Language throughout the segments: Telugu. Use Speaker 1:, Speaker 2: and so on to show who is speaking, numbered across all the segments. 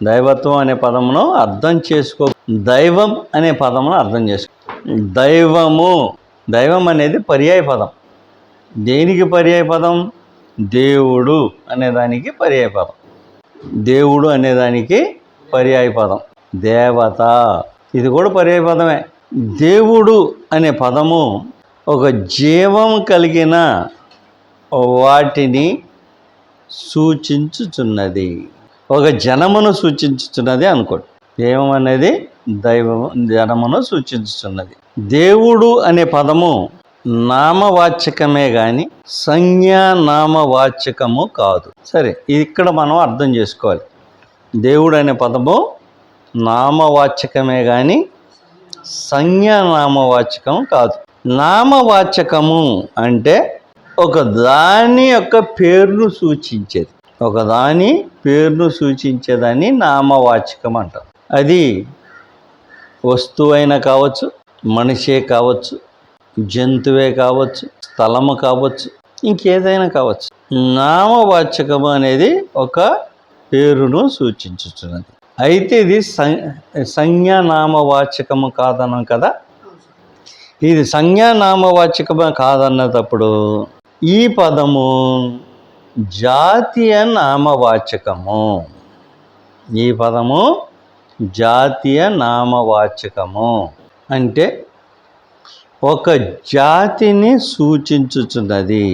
Speaker 1: దైవత్వం అనే పదమును అర్థం చేసుకో. దైవం అనే పదమును అర్థం చేసుకో. దైవం అనేది పర్యాయ పదం. దేనికి పర్యాయ పదం? దేవుడు అనేదానికి పర్యాయ పదం. దేవుడు అనేదానికి పర్యాయ పదం. దేవత, ఇది కూడా పర్యాయ పదమే. దేవుడు అనే పదము ఒక జీవం కలిగిన వాటిని సూచించుచున్నది, ఒక జనమును సూచించుచున్నది అనుకోండి. జీవం అనేది దైవము, జనమును సూచించుచున్నది. దేవుడు అనే పదము నామవాచకమే కానీ సంజ్ఞానామవాచకము కాదు. సరే, ఇక్కడ మనం అర్థం చేసుకోవాలి. దేవుడు అనే పదము నామవాచకమే కానీ సంజ్ఞానామవాచకం కాదు. నామవాచకము అంటే ఒక దాని యొక్క పేరును సూచించేది, ఒకదాని పేరును సూచించేదాన్ని నామవాచకం అంటారు. అది వస్తువైనా కావచ్చు, మనిషే కావచ్చు, జంతువే కావచ్చు, స్థలము కావచ్చు, ఇంకేదైనా కావచ్చు. నామవాచకము అనేది ఒక పేరును సూచించుతున్నది. అయితే ఇది సంజ్ఞానామవాచకము కాదన్నాం కదా. ఇది సంజ్ఞానామవాచకము కాదన్నప్పుడు ఈ పదము జాతీయ నామవాచకము. ఈ పదము జాతీయ నామవాచకము అంటే ఒక జాతిని సూచించుచున్నది,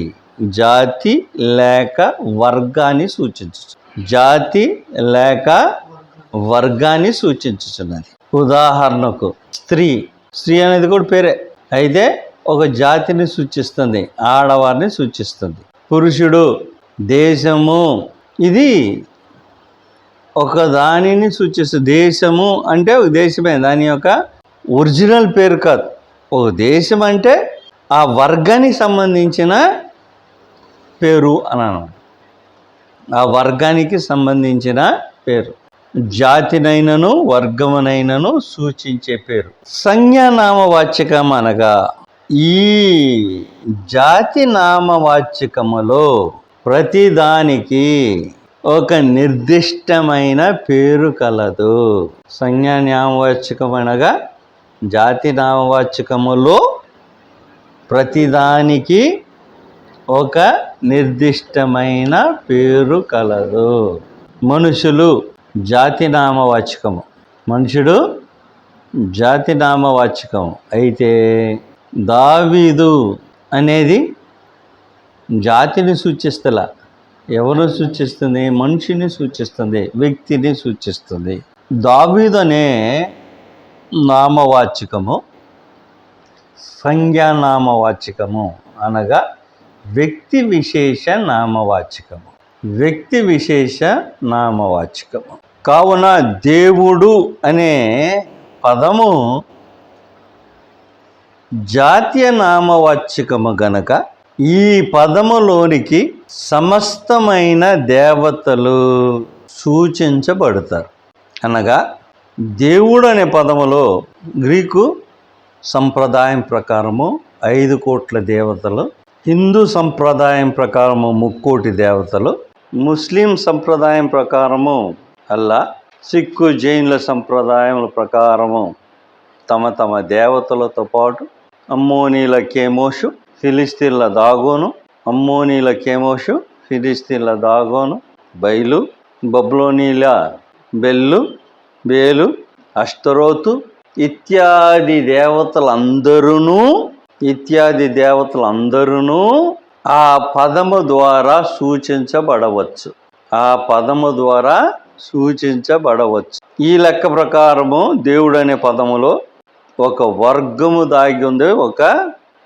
Speaker 1: జాతి లేక వర్గాన్ని జాతి లేక వర్గాన్ని సూచించుచున్నది. ఉదాహరణకు స్త్రీ అనేది కూడా పేరే, అయితే ఒక జాతిని సూచిస్తుంది, ఆడవారిని సూచిస్తుంది. పురుషుడు, దేశము, ఇది ఒక దానిని సూచిస్తుంది. దేశము అంటే ఒక దేశమే, దాని యొక్క ఒరిజినల్ పేరు కాదు. ఒక దేశం అంటే ఆ వర్గానికి సంబంధించిన పేరు అని అన్నమాట. ఆ వర్గానికి సంబంధించిన పేరు. జాతినైనను వర్గమునైనను సూచించే పేరు. సంజ్ఞానామవాచకం అనగా ఈ జాతి నామవాచకములో ప్రతిదానికి ఒక నిర్దిష్టమైన పేరు కలదు. సంజ్ఞానామవాచకం అనగా జాతి నామవాచకములో ప్రతిదానికి ఒక నిర్దిష్టమైన పేరు కలదు. మనుషులు జాతి నామవాచకము, మనుషుడు జాతి నామవాచకము. అయితే దావీదు అనేది జాతిని సూచిస్తలా, ఎవరు సూచిస్తుంది? మనిషిని సూచిస్తుంది, వ్యక్తిని సూచిస్తుంది. దావీదు అనే నామవాచకము సంజ్ఞానామవాచకము అనగా వ్యక్తి విశేష నామవాచకము. వ్యక్తి విశేష నామవాచకము. కావున దేవుడు అనే పదము జాతీయ నామవాచకము గనక ఈ పదములోనికి సమస్తమైన దేవతలు సూచించబడతారు. అనగా దేవుడు అనే పదములో గ్రీకు సంప్రదాయం ప్రకారము 5 కోట్ల దేవతలు, హిందూ సంప్రదాయం ప్రకారము 3 కోటి దేవతలు, ముస్లిం సంప్రదాయం ప్రకారము అల్లా, సిక్కు జైన్ల సంప్రదాయముల ప్రకారము తమ తమ దేవతలతో పాటు అమ్మోనీల కేమోషు, ఫిలిస్తీన్ల దాగోను, అమ్మోనీల కేమోషు, ఫిలిస్తీన్ల దాగోను, బయలు, బబ్లోనీల బెల్లు, బేలు, అష్టరోతు ఇత్యాది దేవతలందరూ ఆ పదము ద్వారా సూచించబడవచ్చు. ఈ లెక్క ప్రకారము దేవుడు అనే పదములో ఒక వర్గము దాగి ఉంది,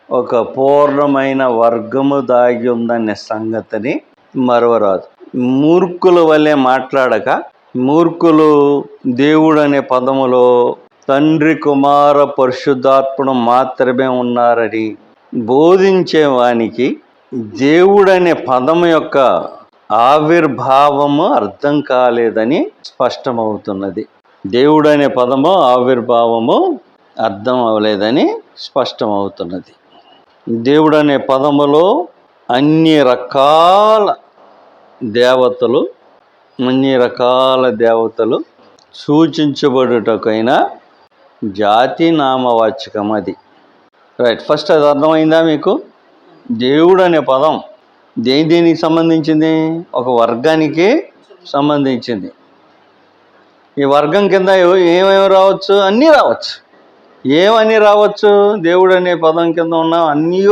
Speaker 1: ఒక పూర్ణమైన వర్గము దాగి ఉందనే సంగతిని మరవరాదు. మూర్ఖుల వల్లే మాట్లాడక, మూర్ఖులు దేవుడు అనే పదములో తండ్రి, కుమార, పరిశుద్ధాత్ముడు మాత్రమే ఉన్నారని బోధించేవానికి దేవుడనే పదము యొక్క ఆవిర్భావము అర్థం కాలేదని స్పష్టమవుతున్నది. దేవుడనే పదము ఆవిర్భావము అర్థం అవ్వలేదని స్పష్టమవుతున్నది. దేవుడనే పదములో అన్ని రకాల దేవతలు సూచించబడుటకైన జాతి నామవాచకం అది. రైట్, ఫస్ట్ అది అర్థమైందా మీకు? దేవుడు అనే పదం దేనికి సంబంధించింది? ఒక వర్గానికి సంబంధించింది. ఈ వర్గం కింద ఏమేమి రావచ్చు? అన్నీ రావచ్చు. ఏమని రావచ్చు? దేవుడు అనే పదం కింద ఉన్న అన్నీ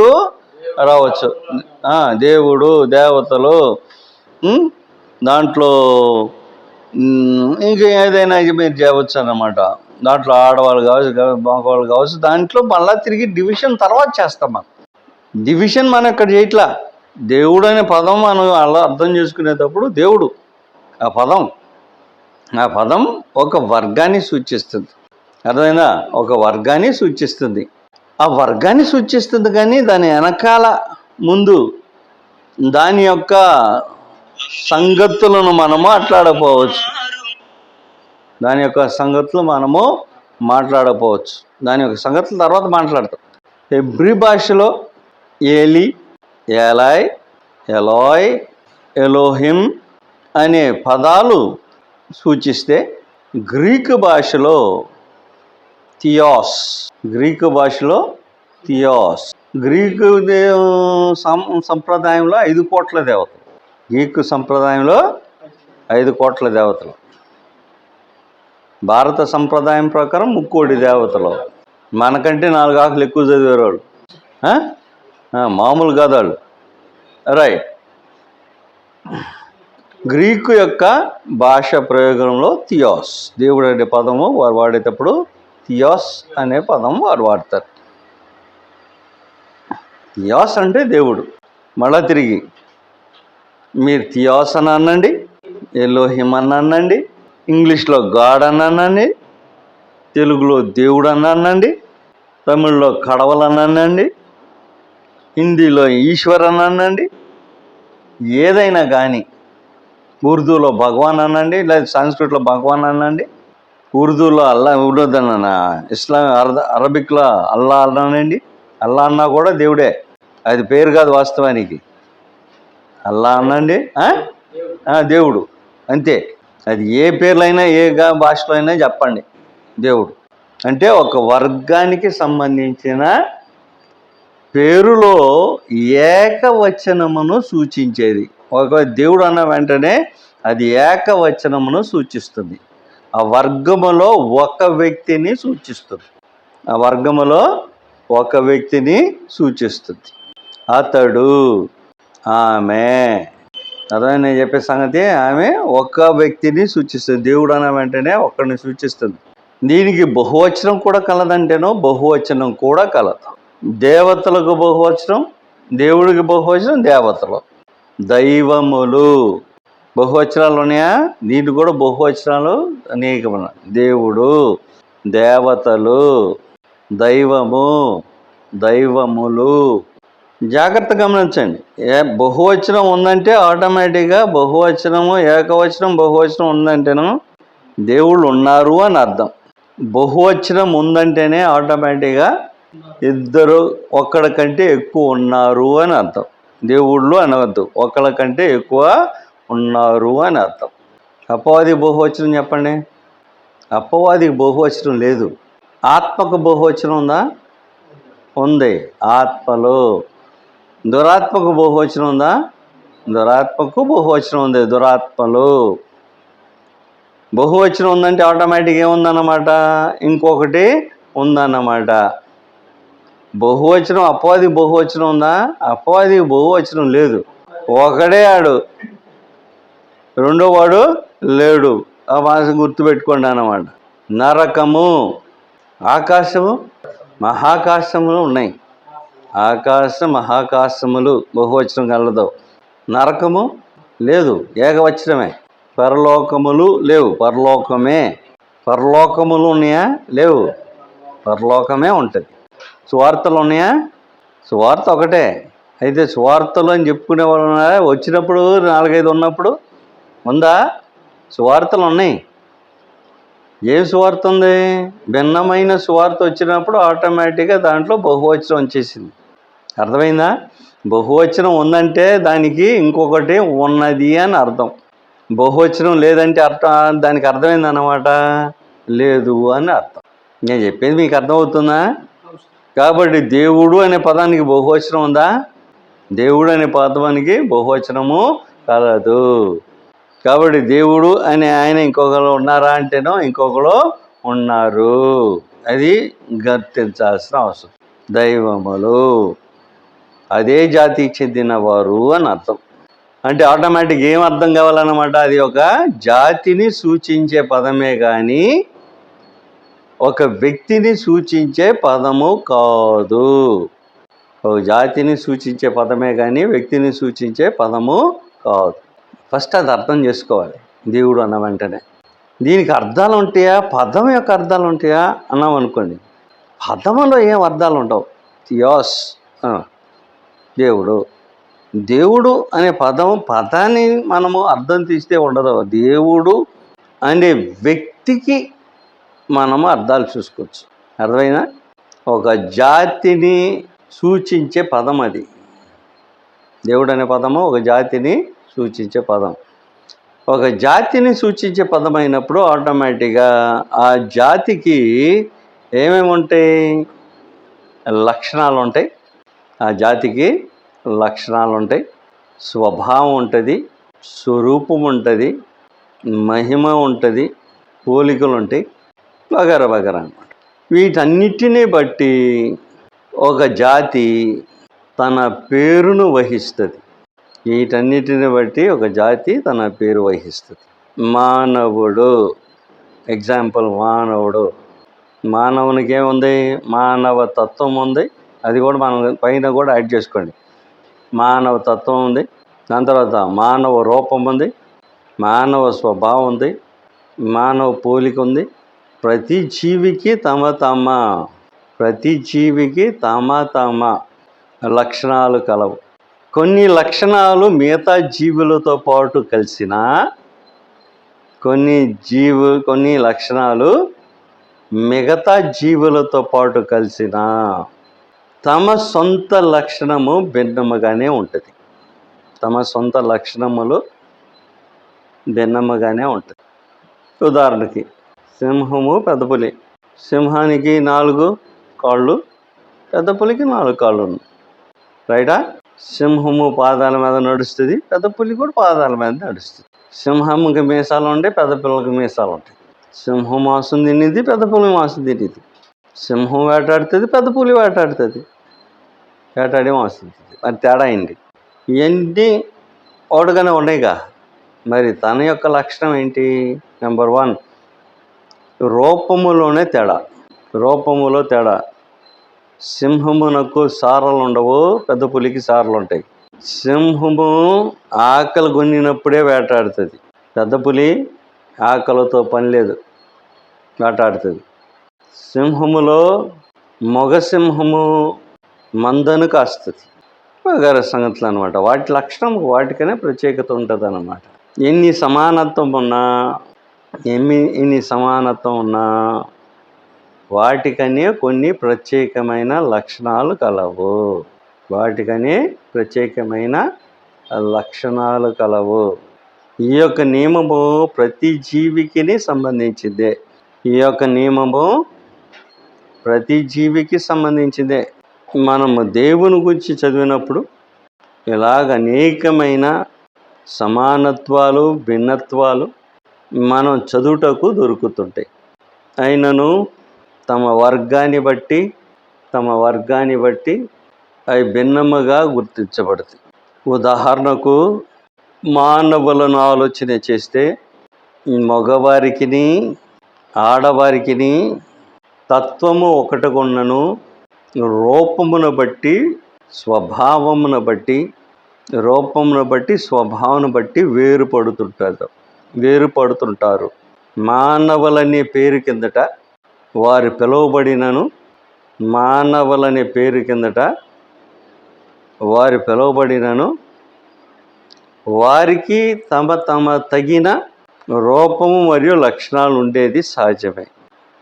Speaker 1: రావచ్చు. దేవుడు, దేవతలు, దాంట్లో ఇంకా ఏదైనా మీరు చేయవచ్చు అన్నమాట. దాంట్లో ఆడవాళ్ళు కావచ్చు, మగవాళ్ళు కావచ్చు. దాంట్లో మళ్ళీ తిరిగి డివిజన్ తర్వాత చేస్తాం. మనం డివిజన్ మనం ఇక్కడ చేయట్లా. దేవుడు అనే పదం మనం అలా అర్థం చేసుకునేటప్పుడు దేవుడు ఆ పదం ఒక వర్గాన్ని సూచిస్తుంది. అర్థమైందా? ఒక వర్గాన్ని సూచిస్తుంది. ఆ వర్గాన్ని సూచిస్తుంది, కానీ దాని వెనకాల ముందు దాని యొక్క సంగతులను మనము మాట్లాడకపోవచ్చు. దాని యొక్క సంగతులు మనము మాట్లాడకపోవచ్చు. దాని యొక్క సంగతుల తర్వాత మాట్లాడతాం. హెబ్రీ భాషలో ఏలి, ఏలాయ్, ఎలాయ్, ఎలోహిం అనే పదాలు సూచిస్తే, గ్రీకు భాషలో థియాస్. గ్రీకు సంప్రదాయంలో 5 కోట్ల దేవతలు. గ్రీకు సంప్రదాయంలో 5 కోట్ల దేవతలు. భారత సంప్రదాయం ప్రకారం 3 కోటి దేవతలు. మనకంటే 4 ఆకులు ఎక్కువ చదివేవాళ్ళు, మామూలు కాదు వాళ్ళు. రైట్. గ్రీకు యొక్క భాష ప్రయోగంలో థియాస్, దేవుడు అనే పదము వారు వాడేటప్పుడు థియాస్ అనే పదం వారు వాడతారు. థియాస్ అంటే దేవుడు. మళ్ళా తిరిగి మీరు థియాస్ అని అనండి, ఎలోహిం అని అనండి, ఇంగ్లీష్లో గాడ్ అని అనండి, తెలుగులో దేవుడు అని అనండి, తమిళ్లో కడవలు అని అనండి, హిందీలో ఈశ్వర్ అని అనండి, ఏదైనా కానీ, ఉర్దూలో భగవాన్ అనండి, లేదా సంస్కృతిలో భగవాన్ అనండి, ఉర్దూలో అల్లా, ఇస్లాం అరబిక్లో అల్లా అనండి. అల్లా అన్నా కూడా దేవుడే, అది పేరు కాదు వాస్తవానికి. అల్లా అనండి, దేవుడు అంతే. అది ఏ పేర్లైనా ఏ భాషలో అయినా చెప్పండి, దేవుడు అంటే ఒక వర్గానికి సంబంధించిన పేరులో ఏకవచనమును సూచించేది. ఒక దేవుడు అన్న వెంటనే అది ఏకవచనమును సూచిస్తుంది. ఆ వర్గములో ఒక వ్యక్తిని సూచిస్తుంది. అతడు, ఆమె. అదే నేను చెప్పే సంగతి. ఆమె ఒక వ్యక్తిని సూచిస్తుంది. దేవుడు అన్న వెంటనే ఒకరిని సూచిస్తుంది. దీనికి బహువచనం కూడా కలదంటేనో బహువచనం కూడా కలదు. దేవతలకు బహువచనం, దేవుడికి బహువచనం, దేవతలు. దైవములు బహువచనాలు ఉన్నాయా? దీనికి కూడా బహువచనాలు అనేకమైన. దేవుడు, దేవతలు, దైవము, దైవములు. జాగ్రత్త గమనించండి. బహువచనం ఉందంటే ఆటోమేటిక్గా బహువచనము, ఏకవచనం, బహువచనం ఉందంటేను దేవుళ్ళు ఉన్నారు అని అర్థం. బహువచనం ఉందంటేనే ఆటోమేటిక్గా ఇద్దరు, ఒక్కడి కంటే ఎక్కువ ఉన్నారు అని అర్థం. దేవుళ్ళు అనవద్దు, ఒకళ్ళ కంటే ఎక్కువ ఉన్నారు అని అర్థం. అపవాది బహువచనం చెప్పండి. అపవాదికి బహువచనం లేదు. ఆత్మకు బహువచనం ఉందా? ఉంది, ఆత్మలు. దురాత్మకు బహువచనం ఉందా? దురాత్మకు బహువచనం ఉంది, దురాత్మలు. బహువచనం ఉందంటే ఆటోమేటిక్ ఏముందన్నమాట? ఇంకొకటి ఉందన్నమాట. బహువచనం, అపవాది బహువచనం ఉందా? అపవాదికి బహువచనం లేదు. ఒకడే ఆడు, రెండో వాడు లేడు. ఆ భాష గుర్తుపెట్టుకోండి అన్నమాట. నరకము, ఆకాశము, మహాకాశములు ఉన్నాయి. ఆకాశ మహాకాశములు బహువచనం కలదు. నరకము లేదు, ఏకవచనమే. పరలోకములు లేవు, పరలోకమే. పరలోకములు ఉన్నాయా? లేవు, పరలోకమే ఉంటుంది. సువార్తలు ఉన్నాయా? సువార్త ఒకటే. అయితే సువార్తలు అని చెప్పుకునే వాళ్ళు ఉన్నారా? వచ్చినప్పుడు 4-5 ఉన్నప్పుడు ఉందా? సువార్తలు ఉన్నాయి. ఏం సువార్త ఉంది? భిన్నమైన సువార్త వచ్చినప్పుడు ఆటోమేటిక్గా దాంట్లో బహువచనం వచ్చేసింది. అర్థమైందా? బహువచనం ఉందంటే దానికి ఇంకొకటి ఉన్నది అని అర్థం. బహువచనం లేదంటే అర్థం, దానికి అర్థమైందన్నమాట, లేదు అని అర్థం. నేను చెప్పేది మీకు అర్థమవుతుందా? కాబట్టి దేవుడు అనే పదానికి బహువచనం ఉందా? దేవుడు అనే పదానికి బహువచనము కలదు. కాబట్టి దేవుడు అనే ఆయన ఇంకొకరు ఉన్నారా అంటేనో ఇంకొకరు ఉన్నారు, అది గుర్తించాల్సిన అవసరం. దైవములు అదే జాతికి చెందినవారు అని అర్థం. అంటే ఆటోమేటిక్ ఏం అర్థం కావాలన్నమాట, అది ఒక జాతిని సూచించే పదమే కానీ ఒక వ్యక్తిని సూచించే పదము కాదు. ఒక జాతిని సూచించే పదమే కానీ వ్యక్తిని సూచించే పదము కాదు. ఫస్ట్ అది అర్థం చేసుకోవాలి. దేవుడు అన్న వెంటనే దీనికి అర్థాలు ఉంటాయా, పదం యొక్క అర్థాలు ఉంటాయా అన్నాం అనుకోండి, పదములో ఏం అర్థాలు ఉండవు. థియోస్ దేవుడు, దేవుడు అనే పదాన్ని మనము అర్థం తీస్తే ఉండదు. దేవుడు అనే వ్యక్తికి మనము అర్థాలు చూసుకోవచ్చు. అర్థమైనా? ఒక జాతిని సూచించే పదం అది. దేవుడు అనే పదము ఒక జాతిని సూచించే పదం. ఒక జాతిని సూచించే పదం అయినప్పుడు ఆటోమేటిక్గా ఆ జాతికి ఏమేమి ఉంటాయి? లక్షణాలు ఉంటాయి. ఆ జాతికి లక్షణాలు ఉంటాయి, స్వభావం ఉంటుంది, స్వరూపం ఉంటుంది, మహిమ ఉంటుంది, పోలికలు ఉంటాయి, వగర అన్నమాట. వీటన్నిటినీ బట్టి ఒక జాతి తన పేరును వహిస్తుంది. వీటన్నిటిని బట్టి ఒక జాతి తన పేరు వహిస్తుంది. మానవుడు ఎగ్జాంపుల్, మానవునికి ఏముంది? మానవ తత్వం ఉంది. అది కూడా మనం పైన కూడా యాడ్ చేసుకోండి. మానవ తత్వం ఉంది, దాని తర్వాత మానవ రూపం ఉంది, మానవ స్వభావం ఉంది, మానవ పోలిక ఉంది. ప్రతి జీవికి తమ తమ లక్షణాలు కలవు. కొన్ని లక్షణాలు మిగతా జీవులతో పాటు కలిసినా, కొన్ని లక్షణాలు మిగతా జీవులతో పాటు కలిసినా తమ సొంత లక్షణము భిన్నముగానే ఉంటుంది. ఉదాహరణకి సింహము, పెద్దపులి. సింహానికి 4 కాళ్ళు, పెద్దపులికి 4 కాళ్ళు ఉన్నాయి. రైటా? సింహము పాదాల మీద నడుస్తుంది, పెద్దపులి కూడా పాదాల మీద నడుస్తుంది. సింహంకి మీసాలు ఉంటాయి, పెద్దపిల్లకి మీసాలు ఉంటాయి. సింహం మాంసం తినేది, పెద్దపులి మాంసం తినేది. సింహం వేటాడుతుంది, పెద్దపులి వేటాడుతుంది, వేటాడి మాంసం తినేది. మరి తేడా ఏంటి? ఇవన్నీ ఒకటిగానే ఉన్నాయిగా. మరి తన యొక్క లక్షణం ఏంటి? నెంబర్ 1, రూపములో తేడా. సింహమునకు సారలు ఉండవు, పెద్ద పులికి సారలు ఉంటాయి. సింహము ఆకలి కొనినప్పుడే వేటాడుతుంది, పెద్ద పులి ఆకలితో పని లేదు, వేటాడుతుంది. సింహములో మగ సింహము మందను కాస్తుంది. వగైరా సంగతులు అనమాట. వాటి లక్షణం వాటికనే ప్రత్యేకత ఉంటుంది అన్నమాట. ఎన్ని సమానత్వం ఉన్నా వాటికనే కొన్ని ప్రత్యేకమైన లక్షణాలు కలవు. ఈ యొక్క నియమము ప్రతి జీవికి సంబంధించిందే. మనము దేవుని గురించి చదివినప్పుడు ఇలాగ అనేకమైన సమానత్వాలు, భిన్నత్వాలు మనం చదువుటకు దొరుకుతుంటాయి. అయినను తమ వర్గాన్ని బట్టి అవి భిన్నముగా గుర్తించబడతాయి. ఉదాహరణకు మానవులను ఆలోచన చేస్తే మగవారికిని ఆడవారికిని తత్వము ఒకటిగున్నను, రూపమును బట్టి స్వభావమును బట్టి వేరుపడుతుంటారు. మానవులనే పేరు కిందట వారు పిలువబడినను వారికి తమ తగిన రూపము మరియు లక్షణాలు ఉండేది సహజమే.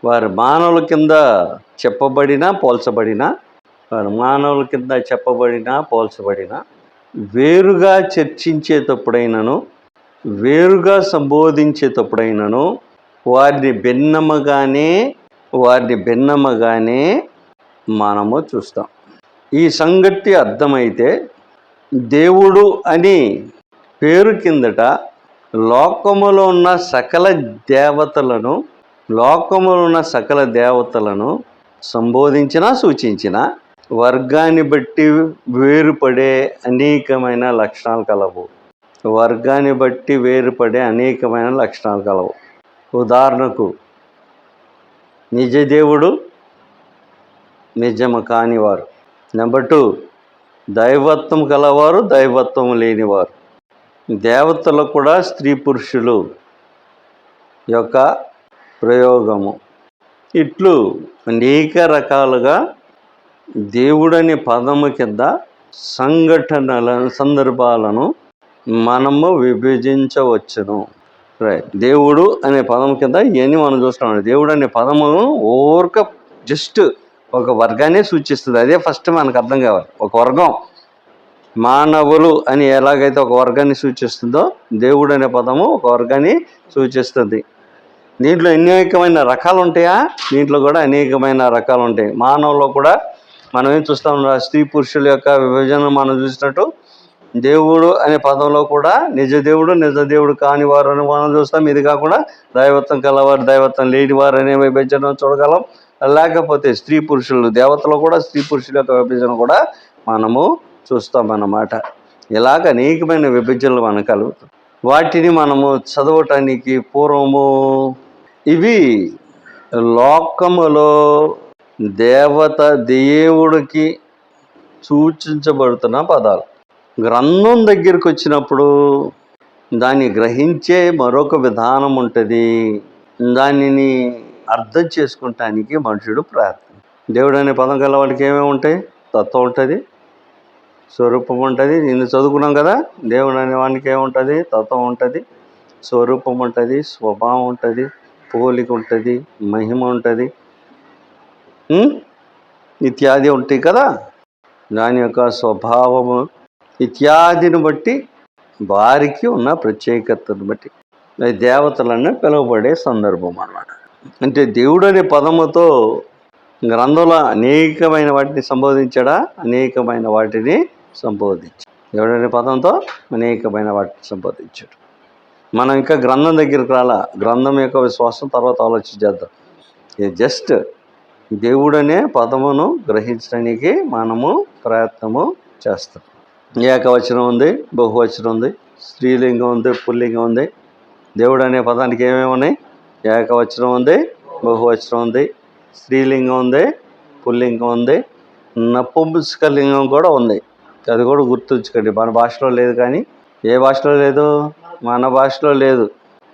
Speaker 1: వారు మానవుల కింద చెప్పబడినా పోల్చబడినా వేరుగా చర్చించేటప్పుడైనను వేరుగా సంబోధించేటప్పుడైనను వారిని భిన్నముగానే మనము చూస్తాం. ఈ సంగతి అర్థమైతే దేవుడు అని పేరు కిందట లోకములో ఉన్న సకల దేవతలను సంబోధించినా సూచించిన వర్గాన్ని బట్టి వేరుపడే అనేకమైన లక్షణాలు కలవు. ఉదాహరణకు నిజదేవుడు, నిజము కానివారు. నెంబర్ 2, దైవత్వం కలవారు, దైవత్వం లేనివారు. దేవతలు కూడా స్త్రీ పురుషులు యొక్క ప్రయోగము. ఇట్లు అనేక రకాలుగా దేవుడనే పదము కింద సందర్భాలను మనము విభజించవచ్చును. దేవుడు అనే పదం కింద ఇవన్నీ మనం చూస్తున్నాం. దేవుడు అనే పదము జస్ట్ ఒక వర్గాన్ని సూచిస్తుంది. అదే ఫస్ట్ మనకు అర్థం కావాలి. ఒక వర్గం, మానవులు అని ఎలాగైతే ఒక వర్గాన్ని సూచిస్తుందో దేవుడు అనే పదము ఒక వర్గాన్ని సూచిస్తుంది. దీంట్లో అనేకమైన రకాలు ఉంటాయా? దీంట్లో కూడా అనేకమైన రకాలు ఉంటాయి. మానవుల్లో కూడా మనం ఏం చూస్తాం, స్త్రీ పురుషుల యొక్క విభజన మనం చూసినట్టు దేవుడు అనే పదంలో కూడా నిజదేవుడు కానివారు అని మనం చూస్తాం. ఇది కాకుండా దైవత్వం కలవారు, దైవత్వం లేనివారు అనే విభజన చూడగలం. లేకపోతే స్త్రీ పురుషులు, దేవతలో కూడా స్త్రీ పురుషుల యొక్క విభజన కూడా మనము చూస్తామన్నమాట. ఇలాగ అనేకమైన విభజనలు మనకు కలుగుతాయి. వాటిని మనము చదవటానికి పూర్వము ఇవి లోకములో దేవుడికి సూచించబడుతున్న పదాలు. గ్రంథం దగ్గరికి వచ్చినప్పుడు దాన్ని గ్రహించే మరొక విధానం ఉంటుంది. దానిని అర్థం చేసుకుంటానికి మనుషుడు ప్రయత్నం. దేవుడు అనే పదం గల వాడికి ఏమేమి ఉంటాయి? తత్వం ఉంటుంది, స్వరూపం ఉంటుంది. నిన్ను చదువుకున్నాం కదా. దేవుడు అనే వానికి ఏముంటుంది? తత్వం ఉంటుంది, స్వరూపం ఉంటుంది, స్వభావం ఉంటుంది, పోలిక ఉంటుంది, మహిమ ఉంటుంది, ఇత్యాది ఉంటాయి కదా. దాని యొక్క స్వభావము ఇత్యాదిని బట్టి వారికి ఉన్న ప్రత్యేకతను బట్టి దేవతలను పిలువబడే సందర్భం అన్నమాట. అంటే దేవుడు అనే పదముతో గ్రంథంలో అనేకమైన వాటిని సంబోధించాడా? అనేకమైన వాటిని సంబోధించాడు. దేవుడు అనే పదంతో అనేకమైన వాటిని సంబోధించాడు. మనం ఇంకా గ్రంథం దగ్గరికి రాలా. గ్రంథం యొక్క విశ్వాసం తర్వాత ఆలోచించేద్దాం. ఇది జస్ట్ దేవుడనే పదమును గ్రహించడానికి మనము ప్రయత్నము చేస్తాం. ఏకవచనం ఉంది, బహువచనం ఉంది, స్త్రీలింగం ఉంది, పుల్లింగం ఉంది. దేవుడు అనే పదానికి ఏమేమి ఉన్నాయి? ఏకవచనం ఉంది, బహువచనం ఉంది, స్త్రీలింగం ఉంది, పుల్లింగం ఉంది, నపుంసకలింగం కూడా ఉంది. అది కూడా గుర్తుంచుకోండి. మన భాషలో లేదు. కానీ ఏ భాషలో లేదు? మన భాషలో లేదు.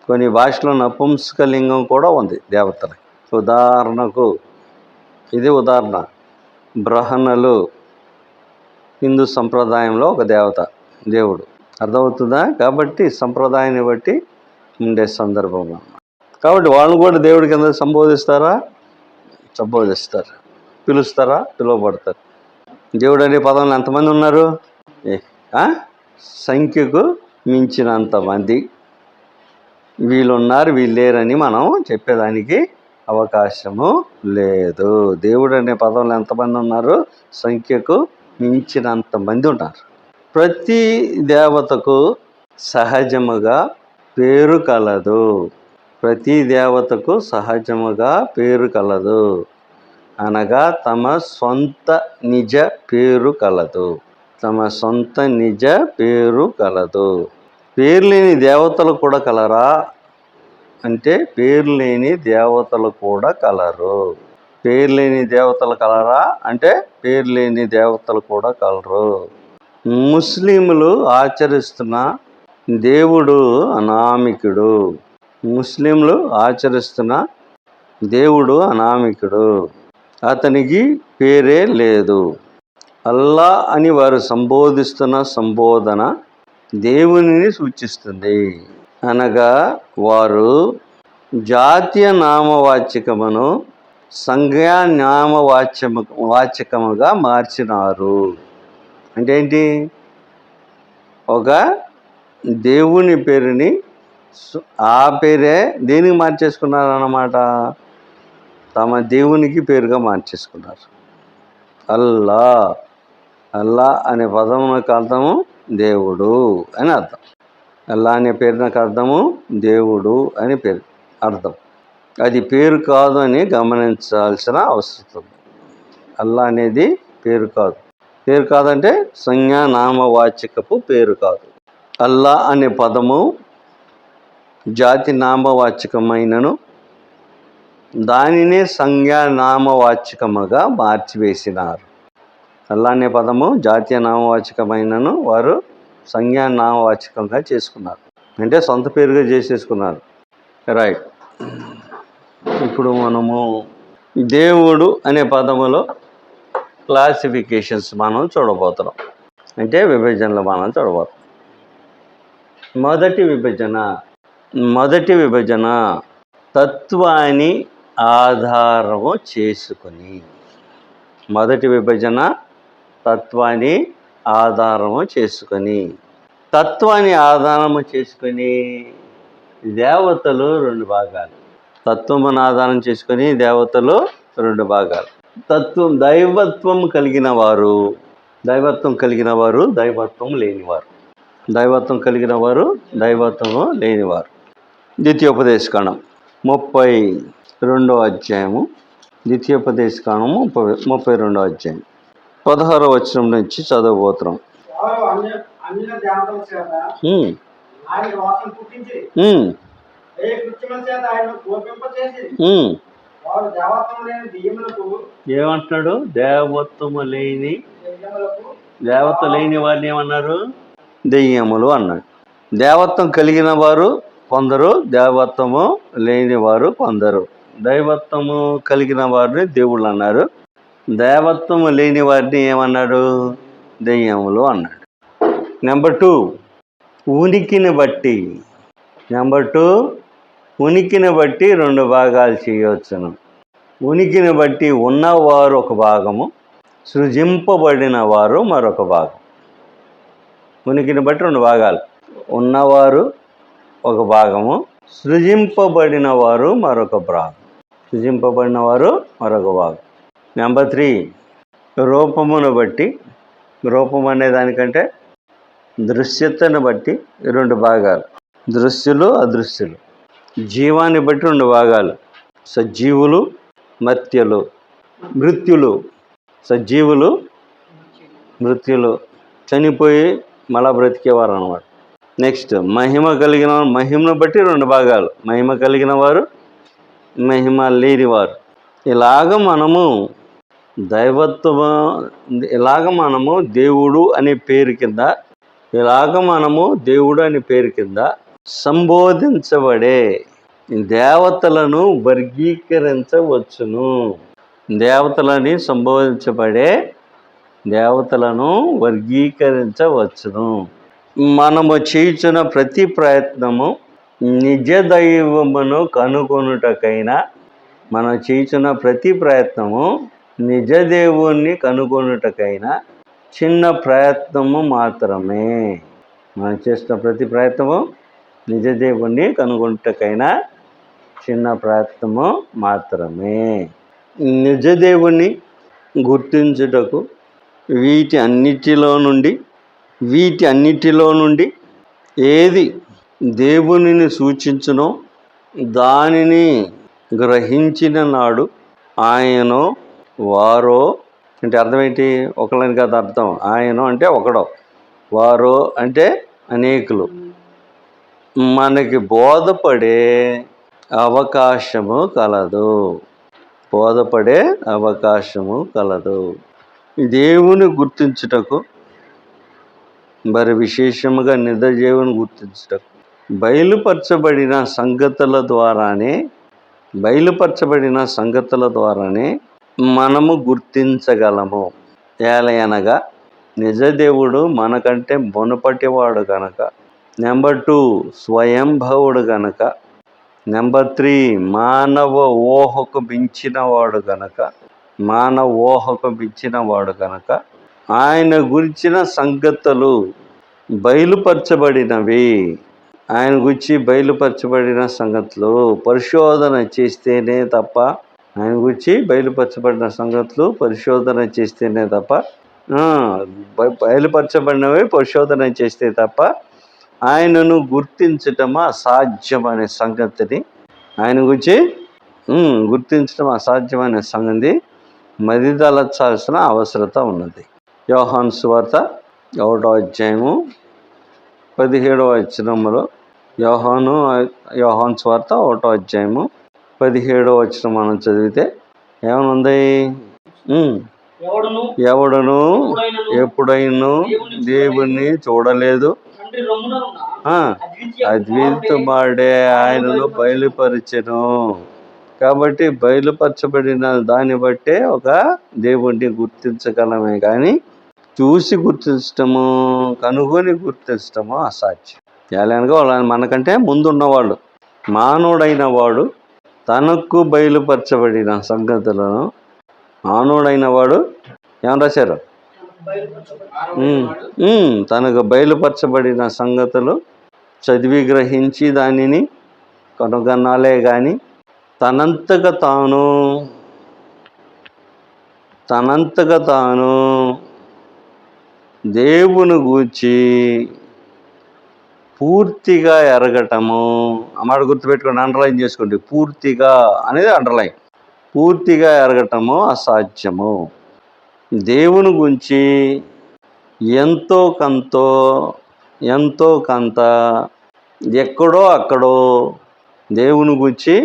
Speaker 1: కొన్ని భాషలో నపుంసకలింగం కూడా ఉంది దేవతలకి. ఉదాహరణకు ఇది ఉదాహరణ. బ్రహ్మణులు హిందూ సంప్రదాయంలో ఒక దేవుడు. అర్థమవుతుందా? కాబట్టి సంప్రదాయాన్ని బట్టి ఉండే సందర్భం. కాబట్టి వాళ్ళు కూడా దేవుడి కింద సంబోధిస్తారు, పిలుస్తారా, పిలువబడతారు. దేవుడు అనే పదంలో ఎంతమంది ఉన్నారు? సంఖ్యకు మించినంతమంది. వీళ్ళున్నారు, వీళ్ళు లేరని మనం చెప్పేదానికి అవకాశము లేదు. దేవుడు అనే పదంలో ఎంతమంది ఉన్నారు? సంఖ్యకు మించినంతమంది ఉన్నారు. ప్రతి దేవతకు సహజముగా పేరు కలదు. అనగా తమ సొంత నిజ పేరు కలదు. పేరు లేని దేవతలు కూడా కలరా అంటే పేరు లేని దేవతలు కూడా కలరు. పేరు లేని దేవతలు కలరా అంటే పేరు లేని దేవతలు కూడా కలరు. ముస్లింలు ఆచరిస్తున్న దేవుడు అనామికుడు. అతనికి పేరే లేదు. అల్లా అని వారు సంబోధిస్తున్న సంబోధన దేవునిని సూచిస్తుంది. అనగా వారు జాతీయ నామవాచకమును సంజ్ఞా నామవాచకముగా మార్చినారు. అంటే ఏంటి? ఒక దేవుని పేరుని ఆ పేరే దేనికి మార్చేసుకున్నారన్నమాట? తమ దేవునికి పేరుగా మార్చేసుకున్నారు. అల్లా. అల్లా అనే పదమునకు అర్థము దేవుడు అని అర్థం. అల్లా అనే పేరునకు అర్థము దేవుడు అని పేరు అర్థం. అది పేరు కాదు అని గమనించాల్సిన అవసరం ఉంది. అల్లా అనేది పేరు కాదు. పేరు కాదంటే సంజ్ఞానామవాచకపు పేరు కాదు. అల్లా అనే పదము జాతి నామవాచకమైనను దానినే సంజ్ఞానామవాచకముగా మార్చివేసినారు. అల్లా అనే పదము జాతీయ నామవాచకమైనను వారు సంజ్ఞానామవాచకంగా చేసుకున్నారు, అంటే సొంత పేరుగా చేసేసుకున్నారు. రైట్. ఇప్పుడు మనము దేవుడు అనే పదములో క్లాసిఫికేషన్స్ మనం చూడబోతున్నాం, అంటే విభజనలు మనం చూడబోతున్నాం. మొదటి విభజన తత్వాన్ని ఆధారము చేసుకుని. మొదటి విభజన తత్వాన్ని ఆధారము చేసుకొని. తత్వాన్ని ఆధారము చేసుకొని దేవతలు 2 భాగాలు. తత్వమును ఆధారం చేసుకొని దేవతలు 2 భాగాలు. దైవత్వం కలిగిన వారు, దైవత్వం లేనివారు. దైవత్వం కలిగిన వారు, దైవత్వము లేనివారు. ద్వితీయోపదేశకాండం 32వ అధ్యాయము. ద్వితీయోపదేశకాండము 32వ అధ్యాయం 16వ వచనం నుంచి చదవబోతున్నాం. ఏమంటున్నాడు? దేవత్వము లేని వారిని ఏమన్నారు? దెయ్యములు అన్నాడు. దేవత్వం కలిగిన వారు కొందరు, దేవత్వము లేని వారు కొందరు. దైవత్వము కలిగిన వారిని దేవుళ్ళు అన్నారు, దేవత్వము లేని వారిని ఏమన్నాడు? దెయ్యములు అన్నాడు. నెంబర్ 2, ఉనికిని బట్టి. నెంబర్ 2, ఉనికిని బట్టి 2 భాగాలు చేయవచ్చును. ఉనికిని బట్టి ఉన్నవారు ఒక భాగము, సృజింపబడిన వారు మరొక భాగం. ఉనికిని బట్టి 2 భాగాలు, ఉన్నవారు ఒక భాగము, సృజింపబడిన వారు మరొక భాగం. నెంబర్ 3, రూపమును బట్టి. రూపం అనే దానికంటే దృశ్యతను బట్టి 2 భాగాలు, దృశ్యులు అదృశ్యులు. జీవాన్ని బట్టి 2 భాగాలు, సజీవులు మర్త్యులు. సజీవులు మృత్యులు, చనిపోయి మళ్ళా బ్రతికేవారు అన్నమాట. నెక్స్ట్ మహిమను బట్టి 2 భాగాలు, మహిమ కలిగిన వారు, మహిమ లేనివారు. ఇలాగ మనము దేవుడు అనే పేరు కింద సంబోధించబడే దేవతలను వర్గీకరించవచ్చును. దేవతలను వర్గీకరించవచ్చును. మనము చేయుచున్న ప్రతి ప్రయత్నము నిజ దైవమును కనుగొనుటకైనా, నిజ దేవుణ్ణి కనుగొనుటకైనా చిన్న ప్రయత్నము మాత్రమే. మనం చేస్తున్న ప్రతి ప్రయత్నము నిజ దేవుణ్ణి కనుగొనుటకైనా చిన్న ప్రయత్నము మాత్రమే. నిజ దేవుణ్ణి గుర్తించుటకు వీటి అన్నిటిలో నుండి ఏది దేవునిని సూచించునో దానిని గ్రహించిన నాడు ఆయనో వారో, అంటే అర్థం ఏంటి? ఒకళ్ళని కాదు అర్థం. ఆయనో అంటే ఒకడో, వారో అంటే అనేకులు, మనకి బోధపడే అవకాశము కలదు. దేవుని గుర్తించుటకు, మరి విశేషముగా నిజ దేవుని గుర్తించుటకు బయలుపరచబడిన సంగతుల ద్వారానే మనము గుర్తించగలము. ఏలయనగా నిజ దేవుడు మనకంటే మునుపటివాడు గనక. నెంబర్ 2, స్వయంభవుడు గనక. నెంబర్ 3, మానవ ఊహకు మించినవాడు గనక ఆయన గురించిన సంగతులు బయలుపరచబడినవి, ఆయన గురించి బయలుపరచబడిన సంగతులు పరిశోధన చేస్తేనే తప్ప, ఆయన గురించి బయలుపరచబడిన సంగతులు పరిశోధన చేస్తేనే తప్ప, బయలుపరచబడినవి పరిశోధన చేస్తే తప్ప ఆయనను గుర్తించటం అసాధ్యం అనే సంగతిని, ఆయన గురించి గుర్తించడం అసాధ్యమైన సంగతి మదిదలచాల్సిన అవసరత ఉన్నది. యోహాను సువార్త 1వ అధ్యాయము 17వ వచనములో, యోహాను సువార్త 1వ అధ్యాయము 17వ వచనం మనం చదివితే ఏమనుంది? ఎవడును ఎప్పుడైనా దేవుణ్ణి చూడలేదు, అద్వితీయుడే ఆయనను బయలుపరిచెను. కాబట్టి బయలుపరచబడిన దాన్ని బట్టే ఒక దేవుణ్ణి గుర్తించగలమే కానీ చూసి గుర్తించటము, కనుగొని గుర్తించటము అసాధ్యం. ఎలాగో మనకంటే ముందున్నవాళ్ళు, మానవుడైన వాడు తనకు బయలుపరచబడిన సంగతులను, మానవుడైన వాడు ఏమని రాశారు? తనకు బయలుపరచబడిన సంగతులు చదివి గ్రహించి దానిని కనుగొనాలే కానీ తనంతగా తాను దేవుని గూర్చి పూర్తిగా ఎరగటము, అన్నమాట గుర్తుపెట్టుకోండి, అండర్లైన్ చేసుకోండి. పూర్తిగా అనేది అండర్లైన్. పూర్తిగా ఎరగటము అసాధ్యము. దేవుని గురించి ఎంతో కొంత ఎక్కడో అక్కడో దేవుని గురించి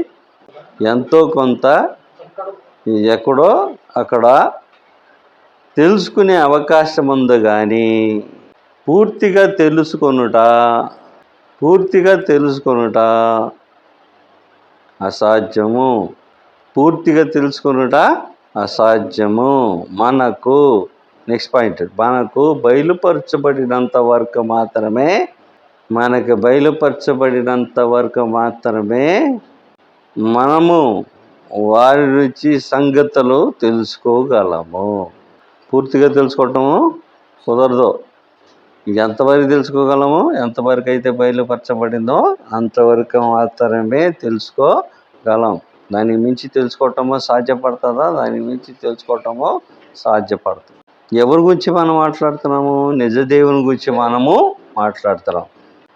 Speaker 1: ఎంతో కొంత ఎక్కడో అక్కడ తెలుసుకునే అవకాశం ఉంది కానీ పూర్తిగా తెలుసుకొనుట అసాధ్యము. పూర్తిగా తెలుసుకొనుట అసాధ్యము. మనకు నెక్స్ట్ పాయింట్, మనకు బయలుపరచబడినంత వరకు మాత్రమే మనము వారి నుంచి సంగతులు తెలుసుకోగలము. పూర్తిగా తెలుసుకోవటము కుదరదు. ఎంతవరకు తెలుసుకోగలము? ఎంతవరకు అయితే బయలుపరచబడిందో అంతవరకు మాత్రమే తెలుసుకోగలం. దానికి మించి తెలుసుకోవటమో సాధ్యపడుతుందా? దానికి మించి తెలుసుకోవటమో సాధ్యపడుతుంది. ఎవరి గురించి మనం మాట్లాడుతున్నాము? నిజ దేవుని గురించి మనము మాట్లాడుతున్నాం.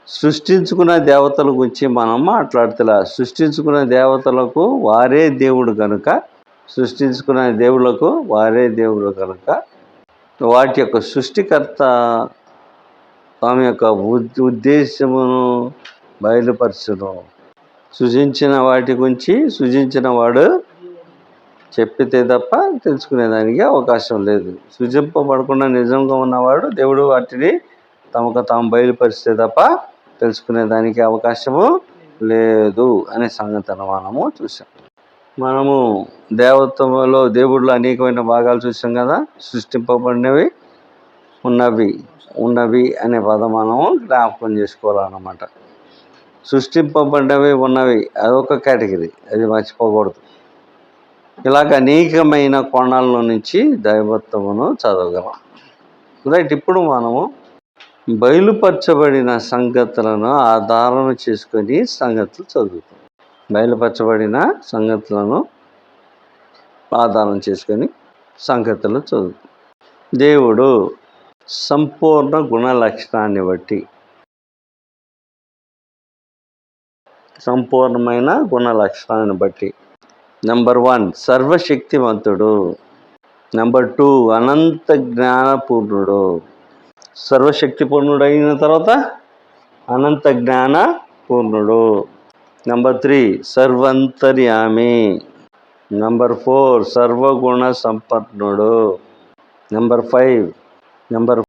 Speaker 1: సృష్టించుకున్న దేవతల గురించి మనం మాట్లాడుతున్నా. సృష్టించుకున్న దేవతలకు వారే దేవుడు కనుక, వాటి యొక్క సృష్టికర్త తమ యొక్క ఉద్దేశమును బయలుపరచును. సృజించిన వాటి గురించి సృజించిన వాడు చెప్పితే తప్ప తెలుసుకునేదానికి అవకాశం లేదు. సృజింపబడకుండా నిజంగా ఉన్నవాడు దేవుడు వాటిని తమకు తాము బయలుపరిస్తే తప్ప తెలుసుకునేదానికి అవకాశము లేదు అనే సంగతిని మనము చూసాం. మనము దేవత్వంలో దేవుళ్ళు అనేకమైన భాగాలు చూసాం కదా. సృష్టింపబడినవి, ఉన్నవి అనే పదం మనము జ్ఞాపకం చేసుకోవాలన్నమాట. సృష్టింపబడినవి, ఉన్నవి అదొక కేటగిరీ, అది మర్చిపోకూడదు. ఇలాగ అనేకమైన కోణాల నుంచి దైవత్వమును చదవగలం. రైట్, ఇప్పుడు మనము బయలుపరచబడిన సంగతులను ఆధారం చేసుకొని సంగతులు చదువుతాం. బయలుపరచబడిన సంగతులను ఆధారం చేసుకొని సంగతులు చదువుతాం. దేవుడు సంపూర్ణ గుణ లక్షణాన్ని బట్టి, సంపూర్ణమైన గుణ లక్షణాన్ని బట్టి, నెంబర్ 1 సర్వశక్తివంతుడు, నెంబర్ 2 అనంత జ్ఞానపూర్ణుడు. సర్వశక్తిపూర్ణుడు అయిన తర్వాత అనంత జ్ఞానపూర్ణుడు. నెంబర్ 3 సర్వంతర్యామి. నెంబర్ 4 సర్వగుణ సంపన్నుడు. నెంబర్ 5